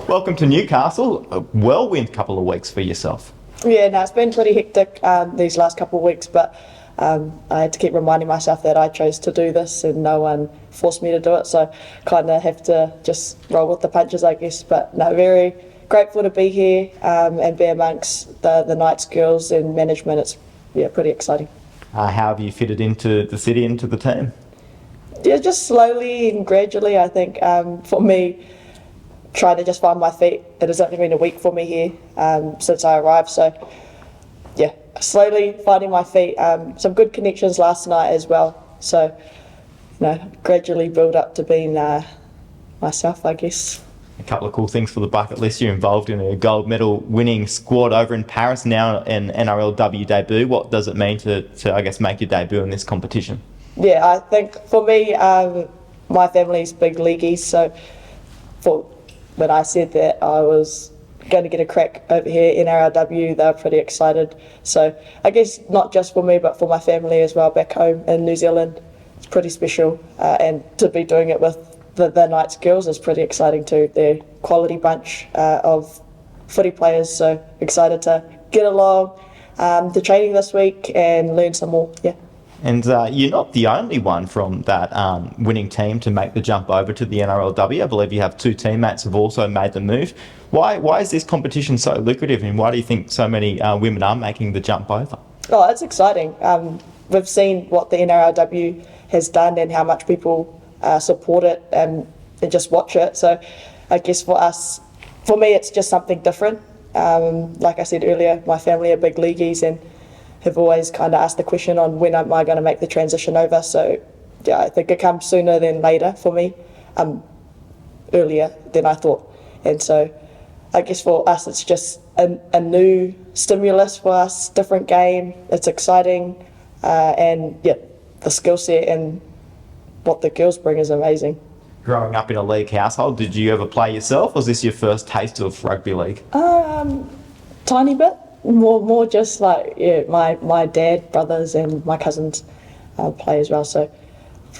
Welcome to Newcastle. A whirlwind couple of weeks for yourself. Yeah, no, it's been pretty hectic these last couple of weeks, but I had to keep reminding myself that I chose to do this and no one forced me to do it, so kind of have to just roll with the punches, I guess. But no, very grateful to be here and be amongst the Knights girls and management. It's pretty exciting. How have you fitted into the city, into the team? Yeah, just slowly and gradually, I think. For me, trying to just find my feet. It has only been a week for me here since I arrived, so yeah, slowly finding my feet. Some good connections last night as well, so gradually build up to being myself, I guess. A couple of cool things for the bucket list. You're involved in a gold medal winning squad over in Paris now, an NRLW debut. What does it mean to I guess, make your debut in this competition? Yeah, I think for me, my family's big leagueies, so when I said that I was going to get a crack over here in NRLW, they were pretty excited. So I guess not just for me, but for my family as well back home in New Zealand. It's pretty special, and to be doing it with the Knights girls is pretty exciting too. They're a quality bunch of footy players, so excited to get along to training this week and learn some more. Yeah. And you're not the only one from that winning team to make the jump over to the NRLW. I believe you have two teammates who've also made the move. Why is this competition so lucrative, and why do you think so many women are making the jump over? Oh, it's exciting. We've seen what the NRLW has done and how much people support it and just watch it. So I guess for me, it's just something different. Like I said earlier, my family are big leagueies and have always kind of asked the question on when am I going to make the transition over. So yeah, I think it comes sooner than later for me, earlier than I thought. And so I guess for us it's just a new stimulus for us, different game, it's exciting, and yeah, the skill set and what the girls bring is amazing. Growing up in a league household, did you ever play yourself, or was this your first taste of rugby league? Tiny bit. More just like, yeah, my dad, brothers and my cousins play as well, so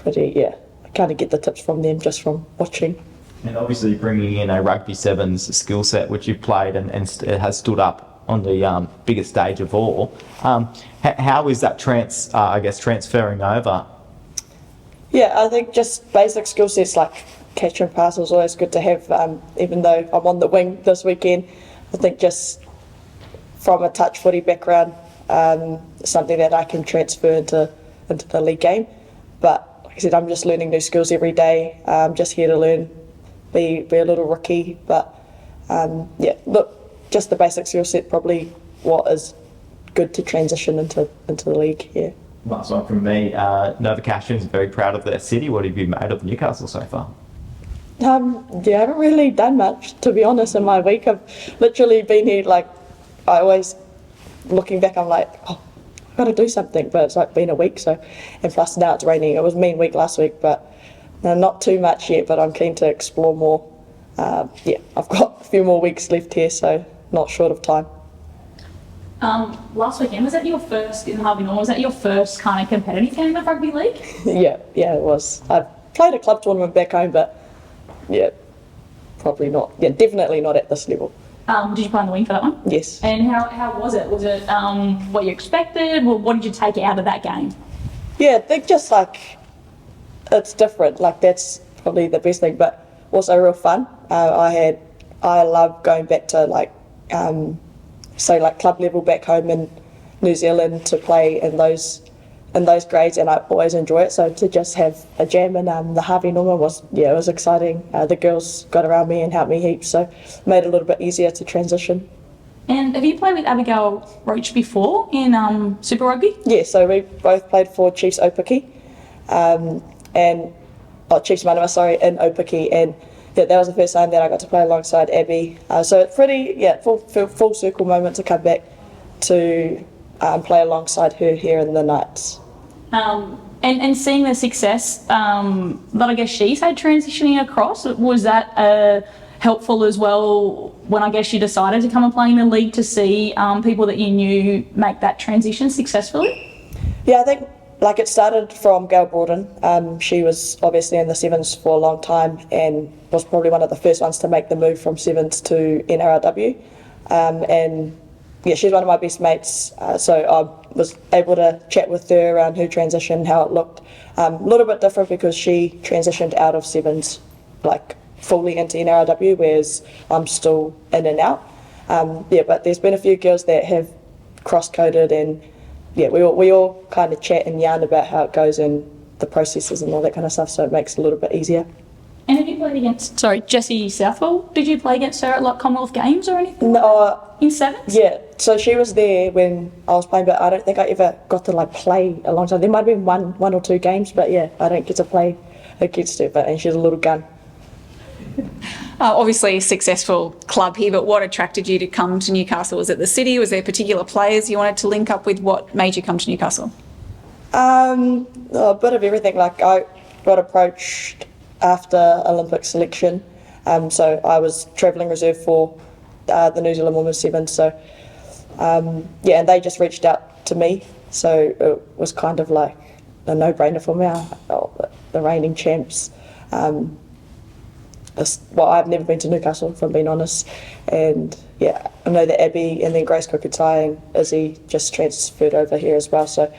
I kind of get the tips from them just from watching. And obviously bringing in a rugby sevens skill set which you've played and it has stood up on the biggest stage of all. How is that transferring over? Yeah, I think just basic skill sets like catch and pass is always good to have, even though I'm on the wing this weekend. I think just from a touch footy background, something that I can transfer into the league game. But like I said, I'm just learning new skills every day. I'm just here to learn, be a little rookie. But just the basic skill set, probably what is good to transition into the league. Yeah. Last one from me. Nova Cashians are very proud of their city. What have you made of Newcastle so far? I haven't really done much, to be honest, in my week. I've literally been here, like, I always, looking back, I'm like, oh, I've got to do something, but it's like been a week, so, and plus now it's raining. It was a mean week last week, but not too much yet, but I'm keen to explore more. I've got a few more weeks left here, so not short of time. Last weekend, was that your first in Harvey, was that your first kind of competitive game of rugby league? Yeah, it was. I played a club tournament back home, but yeah, probably not. Yeah, definitely not at this level. Did you play on the wing for that one? Yes. And how was it? Was it what you expected? What did you take out of that game? Yeah, I think just like it's different. Like that's probably the best thing, but also real fun. I love going back to like club level back home in New Zealand to play in those grades, and I always enjoy it. So to just have a jam in the Harvey was exciting. The girls got around me and helped me heaps, so made it a little bit easier to transition. And have you played with Abigail Roache before in Super Rugby? Yeah, so we both played for Chiefs Opaki, Chiefs Manawatu, in Opaki, and that was the first time that I got to play alongside Abby. So it's pretty, full circle moment to come back to play alongside her here in the Knights. And seeing the success that I guess she's had transitioning across, was that helpful as well when I guess you decided to come and play in the league, to see people that you knew make that transition successfully? Yeah, I think like it started from Gail Borden. She was obviously in the sevens for a long time and was probably one of the first ones to make the move from sevens to NRLW. And yeah, she's one of my best mates. So I was able to chat with her around her transition, how it looked. A little bit different because she transitioned out of sevens, like fully into NRLW, whereas I'm still in and out. Yeah, but there's been a few girls that have cross-coded, and yeah, we all kind of chat and yarn about how it goes and the processes and all that kind of stuff, so it makes it a little bit easier. And have you played against, Jessie Southwell? Did you play against her at like Commonwealth Games or anything? No, in sevens? yeah, so she was there when I was playing, but I don't think I ever got to like play alongside. There might have been one or two games, but yeah, I don't get to play against her, and she's a little gun. Obviously a successful club here, but what attracted you to come to Newcastle? Was it the city? Was there particular players you wanted to link up with? What made you come to Newcastle? A bit of everything. Like I got approached after Olympic selection, so I was travelling reserve for the New Zealand Women's Sevens. So yeah, and they just reached out to me, so it was kind of like a no-brainer for me. The reigning champs. Well, I've never been to Newcastle, if I'm being honest, and yeah, I know that Abby and then Grace Kukutai and Izzy just transferred over here as well, so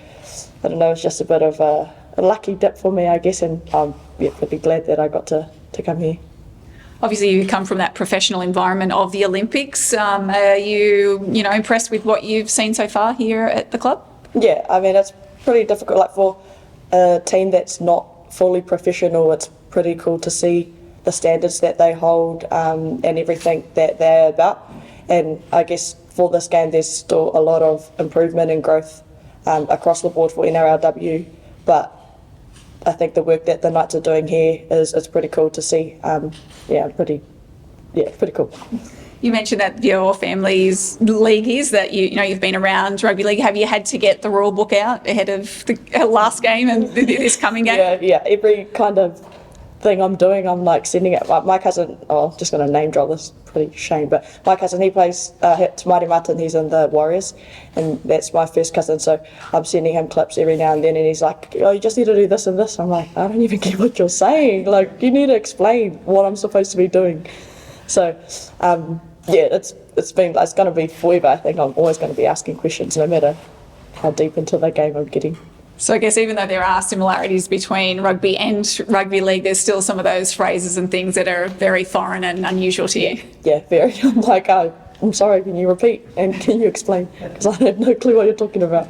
I don't know, it's just a bit of a lucky dip for me, I guess, and I'm pretty glad that I got to come here. Obviously you come from that professional environment of the Olympics. Are you impressed with what you've seen so far here at the club? Yeah, I mean, it's pretty difficult, like for a team that's not fully professional, it's pretty cool to see the standards that they hold and everything that they're about. And I guess for this game there's still a lot of improvement and growth across the board for NRLW, but I think the work that the Knights are doing here is pretty cool to see. Pretty cool. You mentioned that your family's league is that you've been around rugby league. Have you had to get the rule book out ahead of the last game and this coming game? Yeah, every kind of thing I'm doing, I'm like sending it. My cousin, I'm just going to name drop this, pretty shame, but my cousin, he plays Tamari Martin, he's in the Warriors, and that's my first cousin, so I'm sending him clips every now and then, and he's like, oh, you just need to do this and this. I'm like, I don't even get what you're saying, like, you need to explain what I'm supposed to be doing. So it's going to be forever. I think I'm always going to be asking questions no matter how deep into the game I'm getting. So I guess even though there are similarities between rugby and rugby league, there's still some of those phrases and things that are very foreign and unusual to you. Yeah, very. I'm like, I'm sorry, can you repeat and can you explain? Because I have no clue what you're talking about.